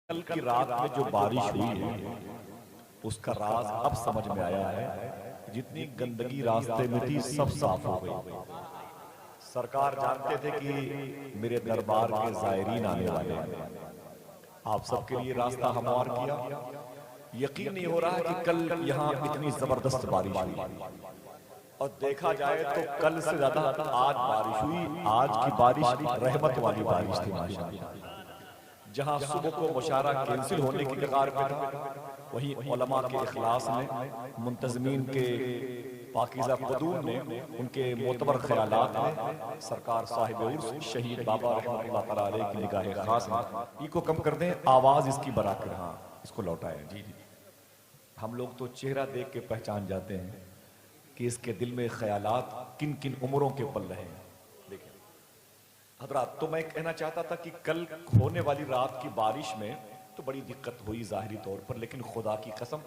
कल की रात में जो बारिश हुई है उसका राज अब समझ में आया है। जितनी गंदगी रास्ते में थी सब साफ हो गई। सरकार जानते थे कि मेरे दरबार के जायरीन आने वाले हैं। आप सबके लिए रास्ता हमवार किया। यकीन नहीं हो रहा है कि कल यहाँ इतनी जबरदस्त बारिश हुई। और देखा जाए तो कल से ज्यादा आज बारिश हुई। आज की बारिश रहमत वाली बारिश थी माशाअल्लाह। जहां सुबह को मुशारा कैंसिल होने की कगार पे था, वहीं उलमा के इखलास ने, मुंतजमीन के पाकीज़ा क़ुदूर ने, उनके मोतबर ख़यालात ने सरकार साहिब उर्स शहीद बाबा रहमतुल्लाह तआला अलैह की निगाह खास में ई को कम कर दें, आवाज़ इसकी बराकर, हाँ इसको लौटाएं। जी जी, हम लोग तो चेहरा देख के पहचान जाते हैं कि इसके दिल में ख़यालात किन किन उम्रों के पल रहे हैं। देखें हजरात, तो मैं कहना चाहता था कि कल होने वाली रात की बारिश में तो बड़ी दिक्कत हुई ज़ाहिरी तौर पर, लेकिन खुदा की कसम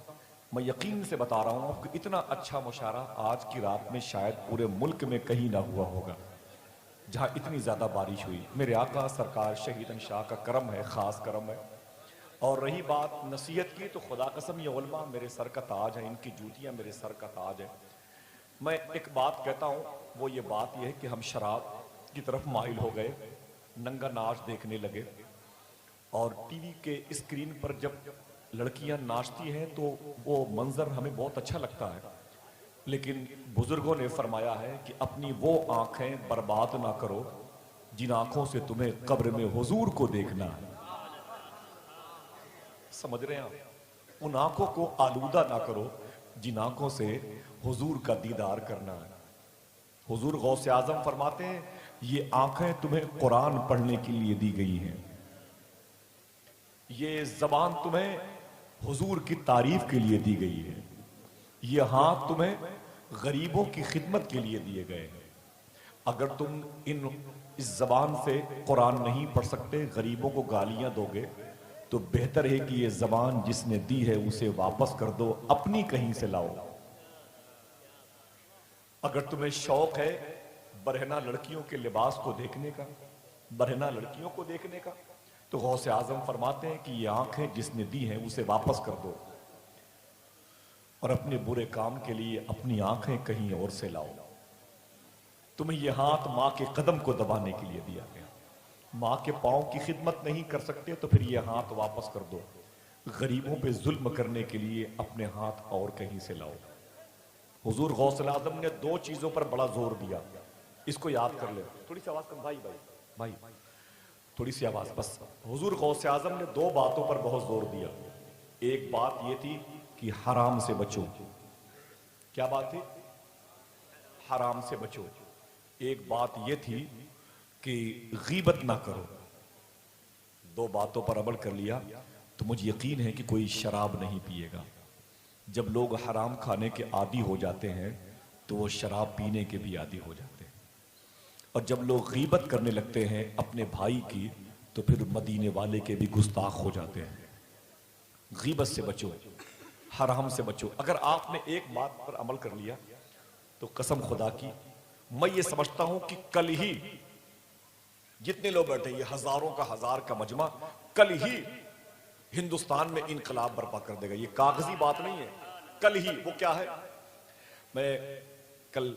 मैं यकीन से बता रहा हूँ आपको, इतना अच्छा मुशारा आज की रात में शायद पूरे मुल्क में कहीं ना हुआ होगा जहाँ इतनी ज़्यादा बारिश हुई। मेरे आका सरकार शहीद शाह का करम है, ख़ास करम है। और रही बात नसीहत की, तो खुदा कसम ये उलमा मेरे सर का ताज है, इनकी जूतियाँ मेरे सर का ताज है। मैं एक बात कहता हूँ, वो ये बात ये है कि हम शराब की तरफ माहिल हो गए, नंगा नाच देखने लगे। और टीवी के स्क्रीन पर जब लड़कियां नाचती हैं तो वो मंजर हमें बहुत अच्छा लगता है, लेकिन बुजुर्गों ने फरमाया है कि अपनी वो आंखें बर्बाद ना करो जिन आंखों से तुम्हें कब्र में हुजूर को देखना है। समझ रहे हैं आप? उन आंखों को आलूदा ना करो जिन आंखों से हुजूर का दीदार करना है। हुजूर गौसे आजम फरमाते हैं, ये आंखें तुम्हें कुरान पढ़ने के लिए दी गई हैं, ये जबान तुम्हें हुजूर की तारीफ के लिए दी गई है, ये हाथ तुम्हें गरीबों की खिदमत के लिए दिए गए हैं। अगर तुम इस जबान से कुरान नहीं पढ़ सकते, गरीबों को गालियां दोगे, तो बेहतर है कि ये जबान जिसने दी है उसे वापस कर दो, अपनी कहीं से लाओ। अगर तुम्हें शौक है बरहना लड़कियों के लिबास को देखने का, बरहना लड़कियों को देखने का, तो गौसे आजम फरमाते हैं कि ये आंखें जिसने दी हैं उसे वापस कर दो और अपने बुरे काम के लिए अपनी आंखें कहीं और से लाओ। तुम्हें यह हाथ मां के कदम को दबाने के लिए दिया गया। मां के पांव की खिदमत नहीं कर सकते तो फिर यह हाथ वापस कर दो। गरीबों पे जुल्म करने के लिए अपने हाथ और कहीं से लाओ। हुजूर गौसे आजम ने दो चीजों पर बड़ा जोर दिया, इसको याद कर ले। थोड़ी सी आवाज कम भाई, भाई थोड़ी सी आवाज बस। हुजूर गौसे आजम ने दो बातों पर बहुत जोर दिया। एक बात यह थी कि हराम से बचो। क्या बात थी? हराम से बचो। एक बात यह थी कि गीबत ना करो। दो बातों पर अमल कर लिया तो मुझे यकीन है कि कोई शराब नहीं पिएगा। जब लोग हराम खाने के आदी हो जाते हैं तो वो शराब पीने के भी आदी हो जाते हैं। और जब लोग गीबत करने लगते हैं अपने भाई की, तो फिर मदीने वाले के भी गुस्ताख हो जाते हैं। गीबत से बचो, हराम से बचो। अगर आपने एक बात पर अमल कर लिया तो कसम खुदा की मैं ये समझता हूं कि कल ही जितने लोग बैठे, ये हजारों का हजार का मजमा, कल ही हिंदुस्तान में इनकलाब बर्पा कर देगा। ये कागजी बात नहीं है, कल ही। वो क्या है? मैं कल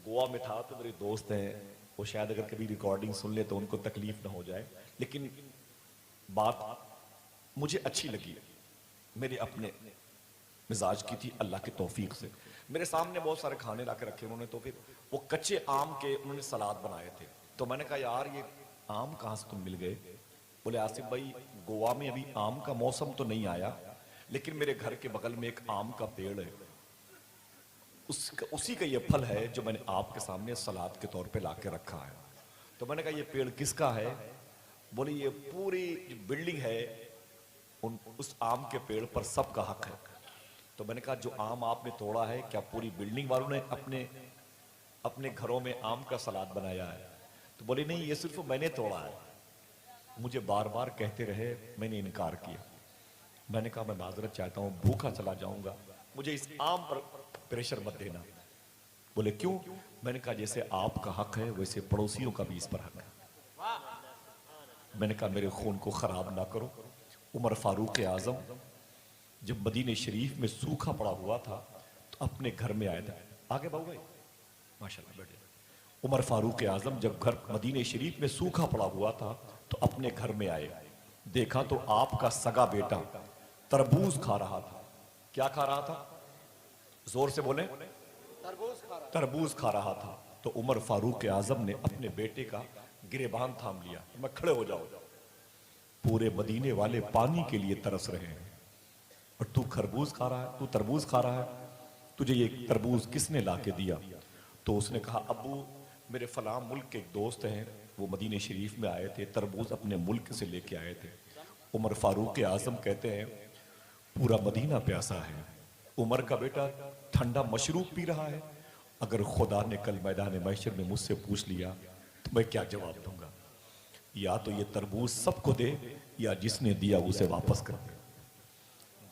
गोवा में था तो मेरे दोस्त हैं, वो शायद अगर कभी रिकॉर्डिंग सुन ले तो उनको तकलीफ ना हो जाए, लेकिन बात मुझे अच्छी लगी, मेरे अपने मिजाज की थी, अल्लाह के तौफीक से। मेरे सामने बहुत सारे खाने लाके रखे उन्होंने, तो फिर वो कच्चे आम के उन्होंने सलाद बनाए थे। तो मैंने कहा यार ये आम कहाँ से तुम मिल गए? बोले आसिफ भाई गोवा में अभी आम का मौसम तो नहीं आया, लेकिन मेरे घर के बगल में एक आम का पेड़ है, उसी का ये फल है जो मैंने आपके सामने सलाद के तौर पे लाके रखा है। तो मैंने कहा ये पेड़ किसका है? बोले ये पूरी बिल्डिंग है, उस आम के पेड़ पर सबका हक है। तो मैंने कहा जो आम आपने तोड़ा है क्या पूरी बिल्डिंग वालों ने अपने घरों में आम का सलाद बनाया है? तो बोले नहीं, ये सिर्फ मैंने तोड़ा है। मुझे बार बार कहते रहे, मैंने इनकार किया। मैंने कहा मैं माजरत चाहता हूं, भूखा चला जाऊंगा, मुझे इस आम पर प्रेशर मत देना। बोले क्यों? मैंने कहा जैसे आपका हक है वैसे पड़ोसियों का भी इस पर हक है। मैंने कहा मेरे खून को खराब ना करो, उमर फारूक आजम जब मदीने शरीफ में सूखा पड़ा हुआ था तो अपने घर में आया था। आगे बाबू भाई, माशाल्लाह बैठे। उमर फारूक आजम जब घर मदीने शरीफ में सूखा पड़ा हुआ था तो अपने घर में आए, देखा तो आपका सगा बेटा तरबूज खा रहा था। क्या खा रहा था? जोर से बोले। तरबूज खा रहा था। तो उमर फारूक आजम ने अपने बेटे का गिरेबान थाम लिया, मैं खड़े हो जाओ, पूरे मदीने वाले पानी के लिए तरस रहे हैं और तू खरबूज खा रहा है, तू तरबूज खा रहा है, तुझे ये तरबूज किसने ला के दिया? तो उसने कहा, अब्बू मेरे फलां मुल्क के एक दोस्त हैं, वो मदीने शरीफ में आए थे, तरबूज अपने मुल्क से लेके आए थे। उमर फारूक आजम कहते हैं पूरा मदीना प्यासा है, उमर का बेटा ठंडा मशरूब पी रहा है, अगर खुदा ने कल मैदान महशर में मुझसे पूछ लिया तो मैं क्या जवाब दूंगा? या तो ये तरबूज सबको दे या जिसने दिया उसे वापस कर दे।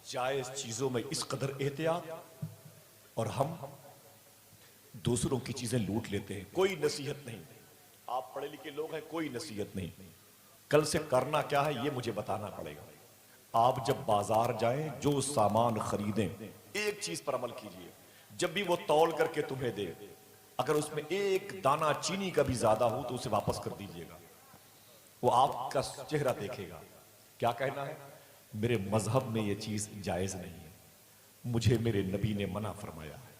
जायज चीजों में इस कदर एहतियात, और हम दूसरों की चीजें लूट लेते हैं, कोई नसीहत नहीं। आप पढ़े लिखे लोग हैं, कोई नसीहत नहीं। कल से करना क्या है ये मुझे बताना पड़ेगा। आप जब बाजार जाएं, जो सामान खरीदें, एक चीज पर अमल कीजिए, जब भी वो तौल करके तुम्हें दे, अगर उसमें एक दाना चीनी का भी ज्यादा हो तो उसे वापस कर दीजिएगा। वो आपका चेहरा देखेगा। क्या कहना है? मेरे मजहब में ये चीज जायज नहीं है, मुझे मेरे नबी ने मना फरमाया है।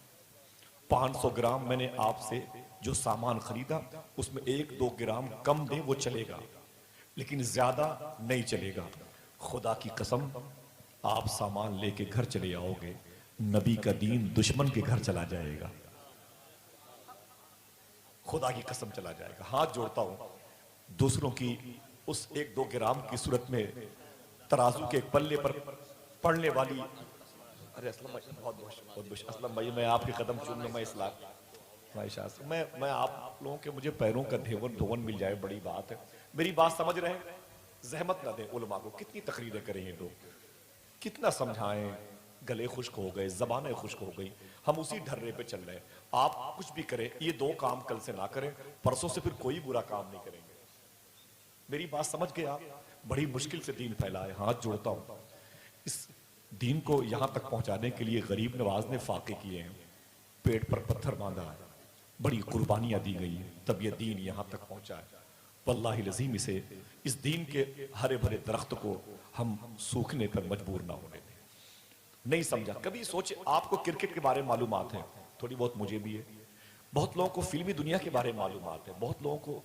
500 ग्राम मैंने आपसे जो सामान खरीदा उसमें 1-2 ग्राम कम दे वो चलेगा, लेकिन ज्यादा नहीं चलेगा। खुदा की कसम, आप सामान लेके घर चले आओगे, नबी का दीन दुश्मन के घर चला जाएगा, खुदा की कसम चला जाएगा। हाथ जोड़ता हूं, दूसरों की उस 1-2 ग्राम की सूरत में तराजू के एक पल्ले पर पड़ने वाली, अरे असलम भाई बहुत बहुत असलम भाई, मैं आपके कदम चूम लूं, मैं इस्लाम मैं आप लोगों के, मुझे पैरों का धेवन धोवन मिल जाए बड़ी बात है। मेरी बात समझ रहे हैं? जहमत ना दें उलमा को, कितनी तकरीरें करें ये लोग, कितना समझाएं, गले खुश्क हो गए, जबानें खुश्क हो गई, हम उसी ढर्रे पे चल रहे हैं। आप कुछ भी करें, ये 2 काम कल से ना करें, परसों से फिर कोई बुरा काम नहीं करेंगे। मेरी बात समझ गए आप? बड़ी मुश्किल से दीन फैला है। हाथ जोड़ता हूं, इस दीन को यहां तक पहुंचाने के लिए गरीब नवाज ने फाके किए हैं, पेट पर पत्थर बांधा है, बड़ी कुर्बानियां दी गई है, तब ये दीन यहां तक पहुंचा है। वल्लाहि लजीम, इस दीन के हरे भरे दरख्त को हम सूखने पर मजबूर ना होने दें। नहीं समझा? कभी सोचे, आपको क्रिकेट के बारे में मालूमात है, थोड़ी बहुत मुझे भी है, बहुत लोगों को फिल्मी दुनिया के बारे में मालूमात है, बहुत लोगों को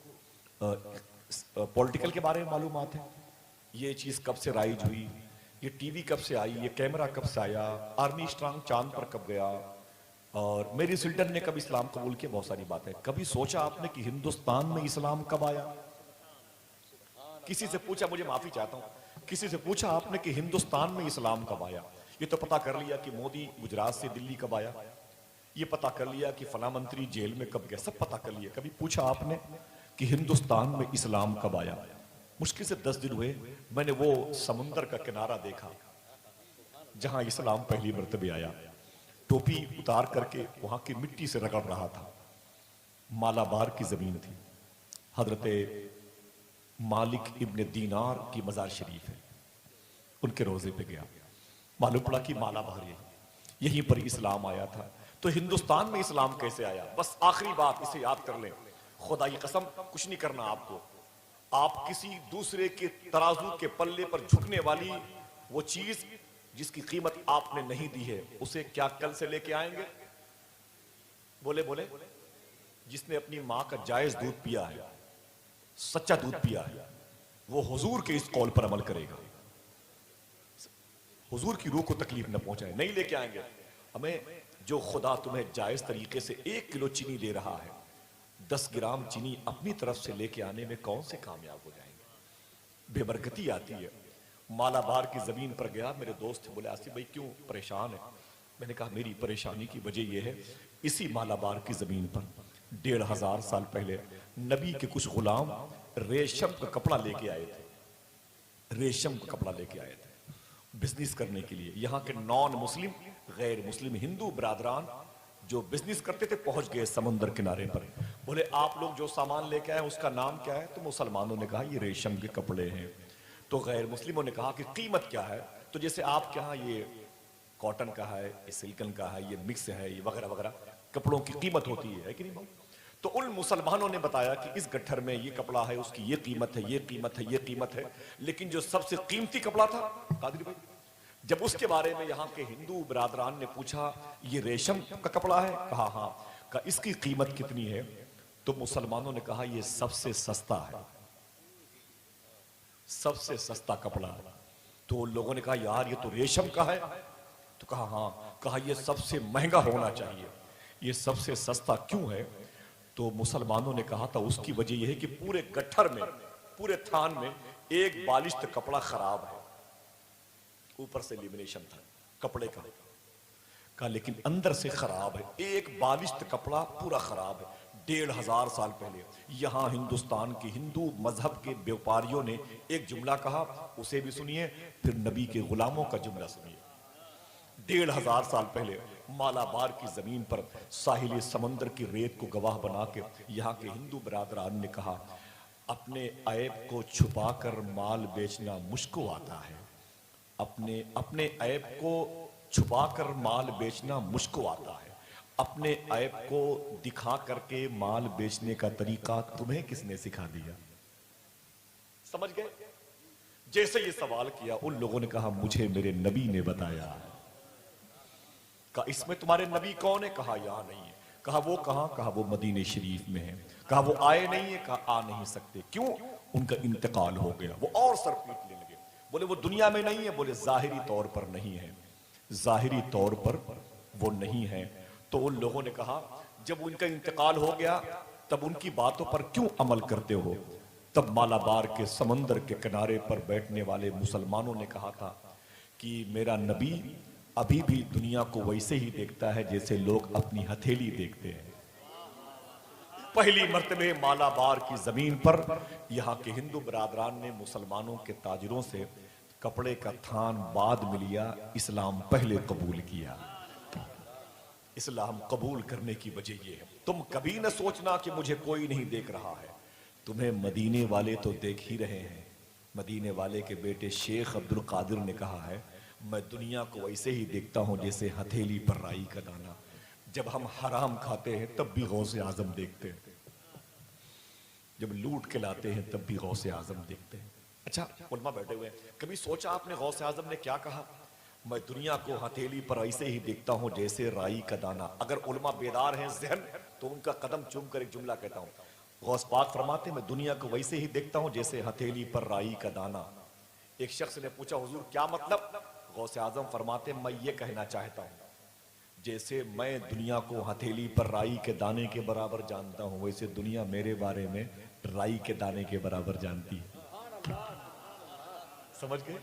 पॉलिटिकल के बारे में मालूमात है, ये चीज कब से राइज हुई, ये टीवी कब से आई, ये कैमरा कब से आया, आर्मी स्ट्रांग चांद पर कब गया, और मेरी सुल्तान ने कब इस्लाम कबूल किया, बहुत सारी बातें। कभी सोचा आपने कि हिंदुस्तान में इस्लाम कब आया? किसी से पूछा, मुझे माफी चाहता हूं, किसी से पूछा आपने कि हिंदुस्तान में इस्लाम कब आया? ये तो पता कर लिया कि मोदी गुजरात से दिल्ली कब आया, ये पता कर लिया कि फला मंत्री जेल में कब गया, सब पता कर लिया। कभी पूछा आपने कि हिंदुस्तान में इस्लाम कब आया? मुश्किल से 10 दिन हुए, मैंने वो समुंदर का किनारा देखा जहां इस्लाम पहली मर्तबे आया, टोपी उतार करके वहां की मिट्टी से रगड़ रहा था। मालाबार की जमीन थी, हजरत मालिक इब्न दीनार की मजार शरीफ है, उनके रोजे पे गया, मालूम पड़ा कि मालाबार यहीं पर इस्लाम आया था। तो हिंदुस्तान में इस्लाम कैसे आया? बस आखिरी बात, इसे याद कर लें, खुदा की कसम कुछ नहीं करना आपको। आप किसी दूसरे के तराजू के पल्ले पर झुकने वाली वो चीज जिसकी कीमत आपने नहीं दी है, उसे क्या कल से लेके आएंगे? बोले बोले, जिसने अपनी मां का जायज दूध पिया है, सच्चा दूध पिया है, वो हुजूर के इस कौल पर अमल करेगा, हुजूर की रूह को तकलीफ न पहुंचाए, नहीं लेके आएंगे। हमें जो खुदा तुम्हें जायज तरीके से 1 किलो चीनी दे रहा है, 10 ग्राम चीनी अपनी तरफ से लेके आने में कौन से कामयाब हो जाएंगे? बेबरकती आती है। मालाबार की जमीन पर गया, मेरे दोस्त बोले आसिफ भाई क्यों परेशान है? मैंने कहा मेरी परेशानी की वजह यह है, इसी मालाबार की जमीन पर 1500 साल पहले नबी के कुछ गुलाम रेशम का कपड़ा लेके आए थे, रेशम का कपड़ा लेके आए थे बिजनेस करने के लिए। यहाँ के नॉन मुस्लिम, गैर मुस्लिम हिंदू बरादरान जो बिजनेस करते थे पहुंच गए समुद्र किनारे पर। बोले आप लोग जो सामान लेके आए उसका नाम क्या है? तो मुसलमानों ने कहा ये रेशम के कपड़े हैं। तो गैर मुस्लिमों ने कहा कि कीमत क्या है? तो जैसे आपके यहाँ ये कॉटन का है, ये सिल्कन का है, ये मिक्स है, ये वगैरह वगैरह कपड़ों की कीमत होती है कि नहीं भाई? तो उन मुसलमानों ने बताया कि इस गट्ठर में ये कपड़ा है, उसकी ये कीमत है, ये कीमत है, ये कीमत है। लेकिन जो सबसे कीमती कपड़ा था कादरी भाई, जब उसके बारे में यहाँ के हिंदू बिरादरान ने पूछा, ये रेशम का कपड़ा है? कहा हाँ। कहा इसकी कीमत कितनी है? तो मुसलमानों ने कहा ये सबसे सस्ता है, सबसे सस्ता कपड़ा। तो लोगों ने कहा यार ये तो रेशम का है। तो कहा हाँ। कहा ये सबसे महंगा होना चाहिए, ये सबसे सस्ता क्यों है? तो मुसलमानों ने कहा था उसकी वजह यह है कि पूरे गट्ठर में, पूरे थान में एक बालिश्त कपड़ा खराब है, ऊपर से लेमिनेशन था कपड़े का। कहा लेकिन अंदर से खराब है, एक बालिश्त कपड़ा पूरा खराब है। 1500 साल पहले यहां हिंदुस्तान के हिंदू मजहब के व्यापारियों ने एक जुमला कहा, उसे भी सुनिए, फिर नबी के गुलामों का जुमला सुनिए। 1500 साल पहले मालाबार की जमीन पर साहिल समंदर की रेत को गवाह बना के यहाँ के हिंदू बिरादरान ने कहा, अपने ऐब को छुपाकर माल बेचना मुश्किल आता है, अपने अपने ऐब को छुपाकर माल बेचना मुश्किल आता है, अपने ऐब को दिखा करके माल बेचने का तरीका तुम्हें किसने सिखा दिया? समझ गए? जैसे ये सवाल किया उन लोगों ने कहा मुझे मेरे नबी ने बताया। कहा इसमें तुम्हारे नबी कौन है? कहा यहां नहीं है। कहा वो कहां? कहा वो मदीने शरीफ में है। कहा वो आए नहीं है? कहा आ नहीं सकते। क्यों? उनका इंतकाल हो गया। वो और सर पीट लेने लगे, बोले वो दुनिया में नहीं है। बोले जाहिरी तौर पर नहीं है, जाहिरी तौर पर वो नहीं है। तो उन लोगों ने कहा जब उनका इंतकाल हो गया तब उनकी बातों पर क्यों अमल करते हो? तब मालाबार के समंदर के किनारे पर बैठने वाले मुसलमानों ने कहा था कि मेरा नबी अभी भी दुनिया को वैसे ही देखता है जैसे लोग अपनी हथेली देखते हैं। पहली मर्तबे मालाबार की जमीन पर यहाँ के हिंदू बिरादरान ने मुसलमानों के ताजिरों से कपड़े का थान बाद में लिया, इस्लाम पहले कबूल किया। इस्लाम कबूल करने की वजह यह है, तुम कभी न सोचना कि मुझे कोई नहीं देख रहा है, तुम्हें मदीने वाले तो देख ही रहे हैं। मदीने वाले के बेटे शेख अब्दुल कादिर ने कहा है, मैं दुनिया को वैसे ही देखता हूं जैसे हथेली पर राई का दाना। जब हम हराम खाते हैं तब भी गौसे आजम देखते हैं, जब लूट के लाते हैं तब भी गौसे आजम देखते हैं। अच्छा, उलमा बैठे हुए हैं, कभी सोचा आपने गौसे आजम ने क्या कहा? मैं दुनिया को हथेली पर ऐसे ही देखता हूं जैसे राई का दाना। अगर उलमा बेदार हैं जहन तो उनका कदम चूम कर एक जुमला कहता हूं। गौस पाक फरमाते मैं दुनिया को वैसे ही देखता हूं जैसे हथेली पर राई का दाना। एक शख्स ने पूछा हुजूर क्या मतलब? गौस आजम फरमाते मैं ये कहना चाहता हूं जैसे मैं दुनिया को हथेली पर राई के दाने के बराबर जानता हूं वैसे दुनिया मेरे बारे में राई के दाने के बराबर जानती है। समझ गए?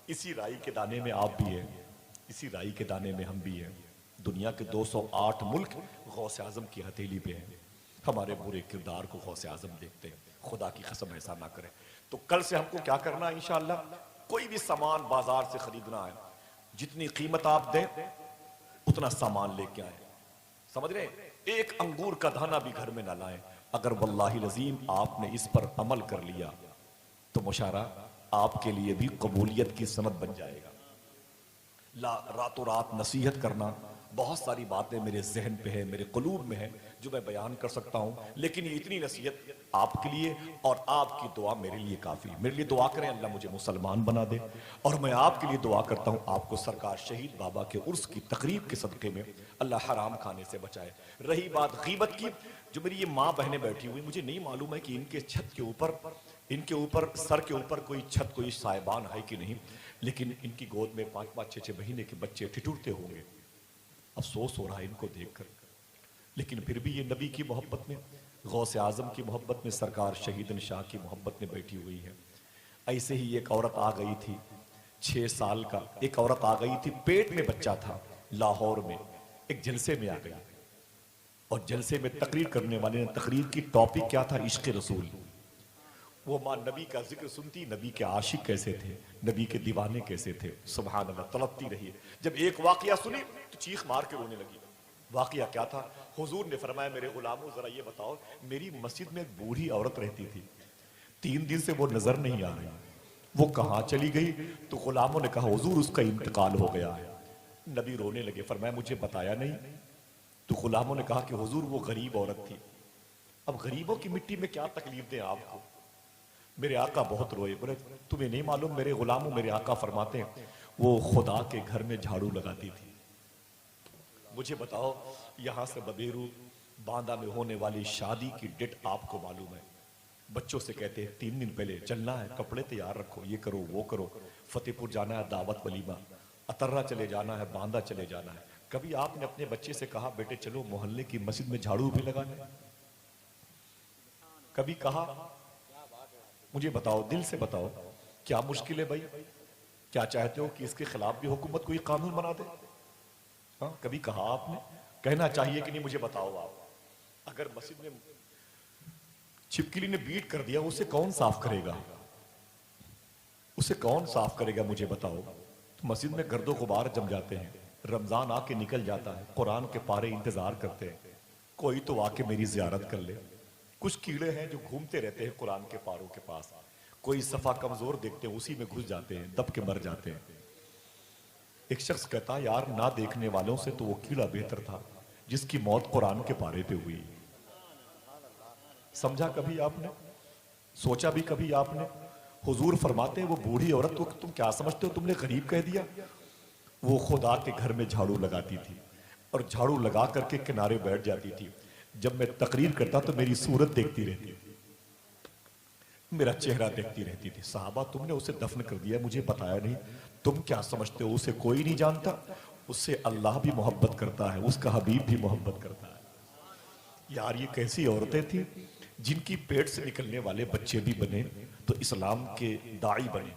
इसी राई के दाने में आप भी हैं, इसी राई के दाने में हम भी हैं। दुनिया के 208 मुल्क गौस आजम की हथेली पे हैं। हमारे बुरे किरदार को गौस आजम देखते हैं। खुदा की कसम ऐसा ना करें। तो कल से हमको क्या करना है? इंशाअल्लाह कोई भी सामान बाजार से खरीदना है, जितनी कीमत आप दें उतना सामान लेके आए। समझ रहे? एक अंगूर का दाना भी घर में ना लाएं। अगर वल्लाही लजीम आपने इस पर अमल कर लिया तो मुशारा आपके लिए भी कबूलियत की सनद बन जाएगा। रातों रात नसीहत करना, बहुत सारी बातें मेरे जहन पे है, मेरे कुलूब में है जो मैं बयान कर सकता हूं, लेकिन ये इतनी नसीहत आपके लिए और आपकी दुआ मेरे लिए काफी। मेरे लिए दुआ करें अल्लाह मुझे मुसलमान बना दे, और मैं आपके लिए दुआ करता हूं आपको सरकार शहीद बाबा के उर्स की तकरीब के सदके में अल्लाह हराम खाने से बचाए। रही बात गीबत की, जो मेरी ये माँ बहनें बैठी हुई, मुझे नहीं मालूम है कि इनके छत के ऊपर, इनके ऊपर सर के ऊपर कोई छत, कोई साहिबान है कि नहीं, लेकिन इनकी गोद में 5-5, 6-6 महीने के बच्चे ठिठुरते होंगे। अफसोस हो रहा है इनको देखकर, लेकिन फिर भी ये नबी की मोहब्बत में, गौसे आजम की मोहब्बत में, सरकार शहीदन शाह की मोहब्बत में बैठी हुई है। ऐसे ही एक औरत आ गई थी 6 साल का, एक औरत आ गई थी, पेट में बच्चा था, लाहौर में एक जलसे में आ गई, और जलसे में तकरीर करने वाले ने, तकरीर की टॉपिक क्या था? इश्क रसूल। वो माँ नबी का जिक्र सुनती, नबी के आशिक कैसे थे, नबी के दीवाने कैसे थे, सुभान अल्लाह, तड़पती रही। जब एक वाकया सुनी तो चीख मार के रोने लगी। वाकया क्या था? हुजूर ने फरमाया मेरे गुलामों जरा ये बताओ, मेरी मस्जिद में एक बूढ़ी औरत रहती थी, 3 दिन से वो नजर नहीं आ रही, वो कहाँ चली गई? तो गुलामों ने कहा हुजूर उसका इंतकाल हो गया है। नबी रोने लगे, फरमाया मुझे बताया नहीं। तो गुलामों ने कहा कि हुजूर वो गरीब औरत थी। अब गरीबों की मिट्टी में क्या तकलीफ दें आपको? मेरे आका बहुत रोए, बोले तुम्हें नहीं मालूम मेरे गुलामों, मेरे आका फरमाते हैं वो खुदा के घर में झाड़ू लगाती थी। मुझे बताओ यहां से बबेरू बांदा में होने वाली शादी की डेट आपको मालूम है? बच्चों से कहते हैं 3 दिन पहले चलना है, कपड़े तैयार रखो, ये करो वो करो, फतेहपुर जाना है दावत वलीमा, अतर्रा चले जाना है, बांदा चले जाना है। कभी आपने अपने बच्चे से कहा बेटे चलो मोहल्ले की मस्जिद में झाड़ू भी लगाने? कभी कहा? मुझे बताओ, दिल से बताओ, क्या मुश्किल है भाई? क्या चाहते हो कि इसके खिलाफ भी हुकूमत कोई कानून बना दे? हाँ, कभी कहा आपने? कहना चाहिए कि नहीं? मुझे बताओ आप, अगर मस्जिद में छिपकली ने बीट कर दिया उसे कौन साफ करेगा? उसे कौन साफ करेगा मुझे बताओ? तो मस्जिद में गर्दो गुबार जम जाते हैं, रमजान आके निकल जाता है, कुरान के पारे इंतजार करते हैं, कोई तो आके मेरी जियारत कर ले। कुछ कीड़े हैं जो घूमते रहते हैं कुरान के पारों के पास, कोई सफा कमजोर देखते हैं उसी में घुस जाते हैं, दब के मर जाते हैं। एक शख्स कहता यार ना देखने वालों से तो वो कीड़ा बेहतर था जिसकी मौत कुरान के पारे पे हुई। समझा कभी आपने? सोचा भी कभी आपने? हुजूर फरमाते हैं वो बूढ़ी औरत को तुम क्या समझते हो, तुमने गरीब कह दिया? वो खुदा के घर में झाड़ू लगाती थी और झाड़ू लगा करके किनारे बैठ जाती थी। जब मैं तकरीर करता तो मेरी सूरत देखती रहती थी, मेरा चेहरा देखती रहती थी। साहबा तुमने उसे दफन कर दिया, मुझे बताया नहीं, तुम क्या समझते हो उसे कोई नहीं जानता? उससे अल्लाह भी मोहब्बत करता है, उसका हबीब भी मोहब्बत करता है। यार ये कैसी औरतें थी जिनकी पेट से निकलने वाले बच्चे भी बने तो इस्लाम के दाई बने,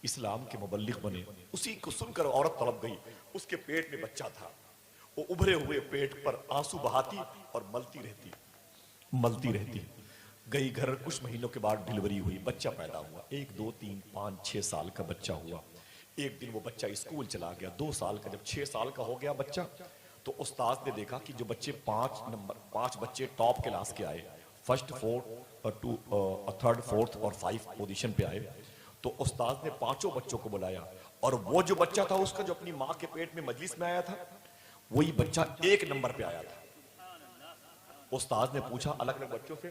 इस्लाम के मुबल्लिग बने। उसी को सुनकर औरत तड़प गई, उसके पेट में बच्चा था, वो उभरे हुए पेट पर आंसू बहाती और मलती रहती। गई घर, कुछ महीनों के बाद डिलीवरी हुई, बच्चा पैदा हुआ, 1 2 3 5 6 साल का बच्चा हुआ। एक दिन वो बच्चा स्कूल चला गया, 2 साल का। जब 6 साल का हो गया बच्चा तो उस्ताद ने देखा कि जो बच्चे 5 बच्चे टॉप क्लास के आए, फर्स्ट, फोर्थ और थर्ड, फोर्थ और 5 पोजीशन पे आए, तो उस्ताद ने 5 बच्चों को बुलाया और वो जो बच्चा था उसका जो अपनी माँ के पेट में मजलिस में आया था वही बच्चा 1 नंबर पे आया था। उस्ताद ने पूछा अलग अलग बच्चों से,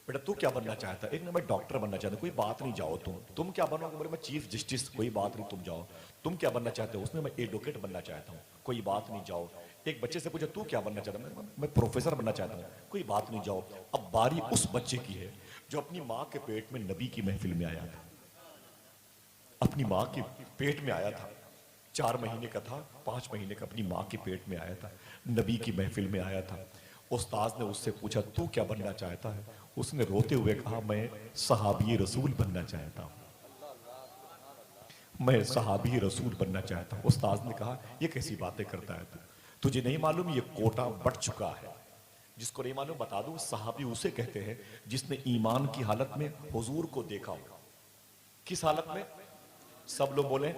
बेटा तू क्या बनना चाहता है? एक ने मैं डॉक्टर बनना चाहता हूँ। कोई बात नहीं जाओ तुम क्या बनोगे? बोले मैं चीफ जस्टिस। कोई बात नहीं तुम जाओ। तुम क्या बनना चाहते हो? उसने मैं एडवोकेट बनना चाहता हूँ। कोई बात नहीं जाओ। एक बच्चे से पूछा तू क्या बनना चाहता है? मैं प्रोफेसर बनना चाहता हूँ। कोई बात नहीं जाओ। अब बारी उस बच्चे की है जो अपनी माँ के पेट में नबी की महफिल में आया था, अपनी माँ के पेट में आया था, 4 महीने का था, 5 महीने का, अपनी माँ के पेट में आया था, नबी की महफिल में आया था। उस्ताद ने उससे पूछा तू क्या बनना चाहता है? उसने रोते हुए कहा मैं सहाबी रसूल बनना चाहता हूँ, मैं सहाबी रसूल बनना चाहता हूँ। उस्ताद ने कहा ये कैसी बातें करता है तू? तुझे नहीं मालूम ये कोटा बढ़ चुका है? जिसको नहीं मालूम बता दूं, सहाबी उसे कहते हैं जिसने ईमान की हालत में हुजूर को देखा हो। किस हालत में? सब लोग बोले,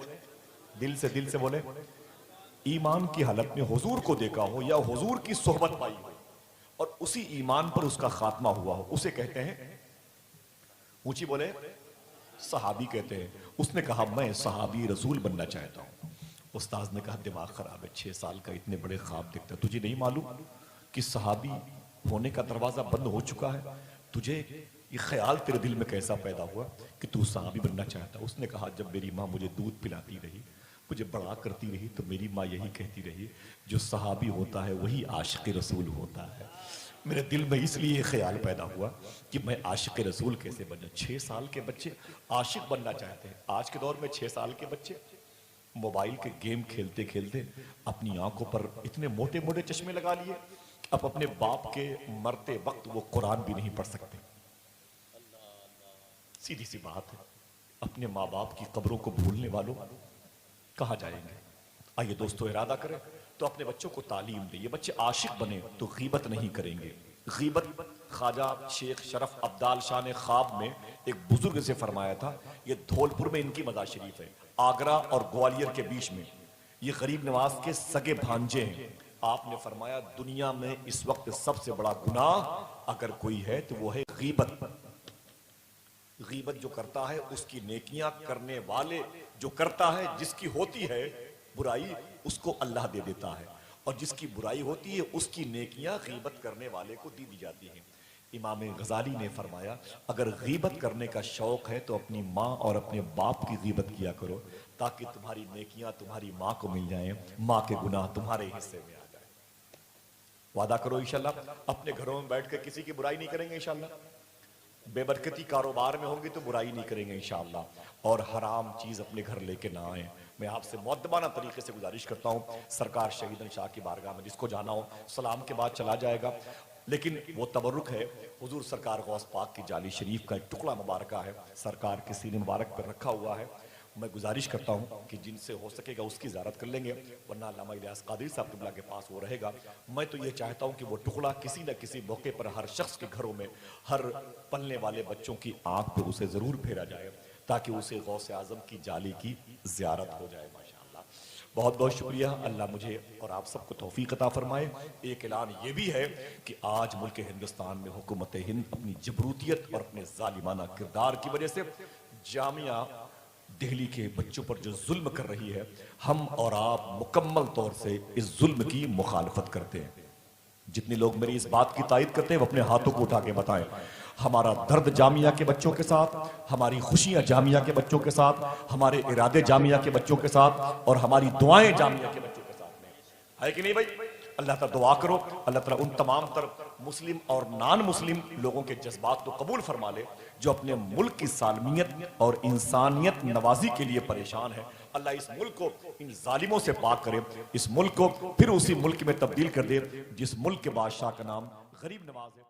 दिल से बोले, ईमान की हालत में हुजूर को देखा हो या हुजूर की सोहबत पाई हो और उसी ईमान पर उसका खात्मा हुआ हो, उसे कहते हैं, ऊंची बोले, सहाबी कहते हैं। उसने कहा मैं सहाबी रसूल बनना चाहता हूं। उस्ताद ने कहा दिमाग खराब है, 6 साल का इतने बड़े ख्वाब देखता है, तुझे नहीं मालूम कि सहाबी होने का दरवाजा बंद हो चुका है? तुझे ये ख्याल तेरे दिल में कैसा पैदा हुआ कि तू सहाबी बनना चाहता? उसने कहा जब मेरी माँ मुझे दूध पिलाती रही, मुझे बड़ा करती रही, तो मेरी माँ यही कहती रही जो सहाबी होता है वही आशिक रसूल होता है। मेरे दिल में इसलिए ये ख्याल पैदा हुआ कि मैं आशिक रसूल कैसे बनूं। 6 साल के बच्चे आशिक बनना चाहते हैं। आज के दौर में 6 साल के बच्चे मोबाइल के गेम खेलते खेलते अपनी आंखों पर इतने मोटे मोटे चश्मे लगा लिए, अब अपने बाप के मरते वक्त वो कुरान भी नहीं पढ़ सकते। सीधी सी बात है, अपने माँ बाप की कब्रों को भूलने वालों कहाँ जाएंगे? आइए दोस्तों इरादा करें तो अपने बच्चों को तालीम दें। ये बच्चे आशिक बने तो गीबत नहीं करेंगे। गीबत ख्वाजा शेख शरफ अब्दाल शाह ने ख्वाब में एक बुजुर्ग से फरमाया था, ये धौलपुर में इनकी मज़ार शरीफ है, आगरा और ग्वालियर के बीच में, ये गरीब नवाज के सगे भांजे हैं। आपने फरमाया दुनिया में इस वक्त सबसे बड़ा गुनाह अगर कोई है तो वो है गीबत। गीबत जो करता है उसकी नेकियां करने वाले जो करता है, जिसकी होती है बुराई उसको अल्लाह दे देता है, और जिसकी बुराई होती है उसकी नेकियां गीबत करने वाले को दी जाती हैं। इमाम गजाली ने फरमाया, अगर गीबत करने का शौक है तो अपनी माँ और अपने बाप की गीबत किया करो, ताकि तुम्हारी नेकियां तुम्हारी माँ को मिल जाएं, माँ के गुनाह तुम्हारे हिस्से में आ जाए। वादा करो इंशाल्लाह अपने घरों में बैठ कर किसी की बुराई नहीं करेंगे इंशाल्लाह। बेबरकती कारोबार में होंगी तो बुराई नहीं करेंगे इंशाअल्लाह, और हराम चीज अपने घर लेके ना आए। मैं आपसे मुअद्दबाना तरीके से गुजारिश करता हूँ, सरकार शहीदन शाह की बारगाह में जिसको जाना हो सलाम के बाद चला जाएगा, लेकिन वो तबरुक है, हुजूर सरकार गौस पाक की जाली शरीफ का एक टुकड़ा मुबारक है, सरकार के सीने मुबारक पर रखा हुआ है। मैं गुजारिश करता हूँ कि जिनसे हो सकेगा उसकी ज़ियारत कर लेंगे, वरना अल्लामा इलियास कादरी साहब क़िबला के पास वो रहेगा। मैं तो ये चाहता हूँ कि वो टुकड़ा किसी न किसी मौके पर हर शख्स के घरों में, हर पलने वाले बच्चों की आंख पे उसे ज़रूर फेरा जाए, ताकि उसे गौसे आज़म की जाली की ज़ियारत हो जाए। माशाअल्लाह, बहुत बहुत शुक्रिया। अल्लाह मुझे और आप सबको तौफीक अता फरमाए। एक ऐलान ये भी है कि आज मुल्क हिंदुस्तान में हुकूमत हिंद अपनी जबरूतियत और अपने जालिमाना किरदार की वजह से जामिया दिल्ली के बच्चों पर जो जुल्म कर रही है, हम और आप मुकम्मल तौर से इस जुल्म की मुखालफत करते हैं। जितने लोग मेरी इस बात की तायद करते हैं वो अपने हाथों को उठा के बताएं। हमारा दर्द जामिया के बच्चों के साथ, हमारी खुशियां जामिया के बच्चों के साथ, हमारे इरादे जामिया के बच्चों के साथ, और हमारी दुआएं जामिया के बच्चों के साथ में है कि नहीं भाई? अल्लाह ताला दुआ करो, अल्लाह ताला उन तमाम तर मुस्लिम और नान मुस्लिम लोगों के जज्बात को कबूल फरमा ले जो अपने मुल्क की सालमियत और इंसानियत नवाजी के लिए परेशान है। अल्लाह इस मुल्क को इन जालिमों से पाक करे, इस मुल्क को फिर उसी मुल्क में तब्दील कर दे जिस मुल्क के बादशाह का नाम गरीब नवाज है।